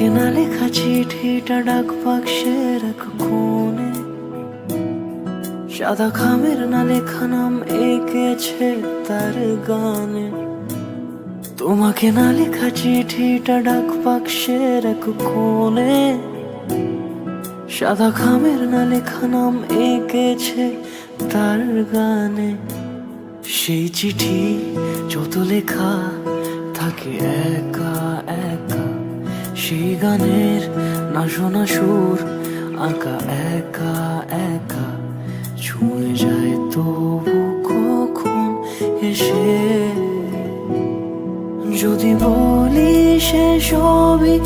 তোমাকে না লেখা চিঠিটা ডাক বাক্সের এক কোণে, সাদা খামের না লেখা নাম এঁকেছে তার গানে। তোমাকে না লেখা চিঠিটা ডাক বাক্সের এক কোণে, সাদা খামের না লেখা নাম এঁকেছে তার গানে। সেই চিঠি যত লেখা থাকে একা একা, সেই গানের না শোনা সুর আঁকা একা একা, ছুঁয়ে যায় তবু কখন এসে। যদি বলি সে সবই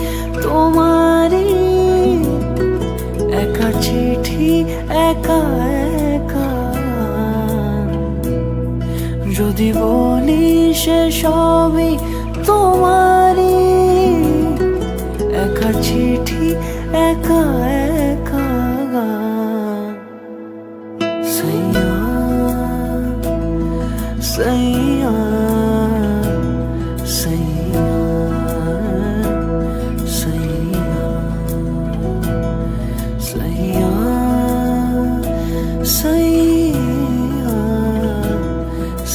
তোমারই, একা চিঠি একা একা। যদি বলি সে সবই তোমারই, একা চিঠি একা একা। সাইয়া সাইয়া সাইয়া সাইয়া সাইয়া সাইয়া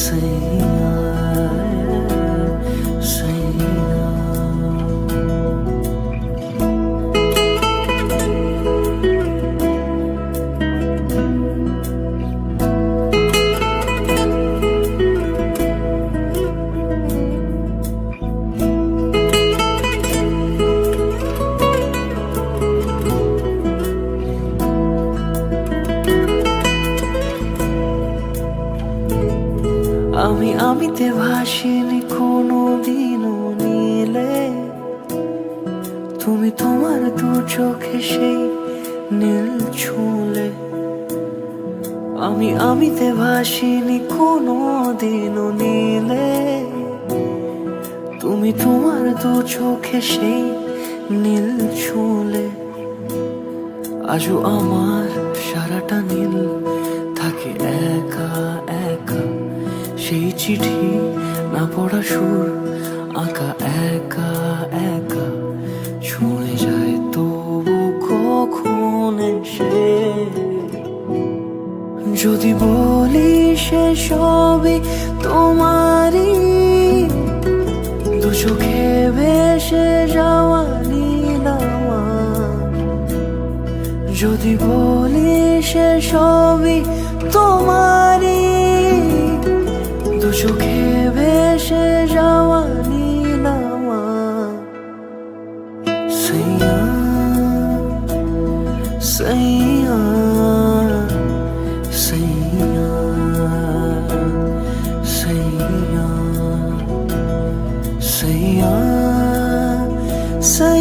সাইয়া সাইয়া। আমিতে ভাসিনি কোনো দিনও নীলে, তুমি তোমার দু চোখে সেই নীল ছুঁলে। আমিতে ভাসিনি কোনো দিনও নীলে, তুমি তোমার দু চোখে সেই নীল ছুঁলে। আজও আমার সারাটা নীল থাকে একা একা, সেই চিঠি না পড়া সুর আঁকা একা একা, ছুঁয়ে যায় তবু কখন এসে। যদি বলি সে সবই তোমারই, দু চোখে ভেসে যাওয়া নীলামা। যদি বলি সে সবই তোমারই, দু চোখে ভেসে যাওয়া নীলামা। সাইয়া সাইয়া সাইয়া সাইয়া সাইয়া সাইয়া।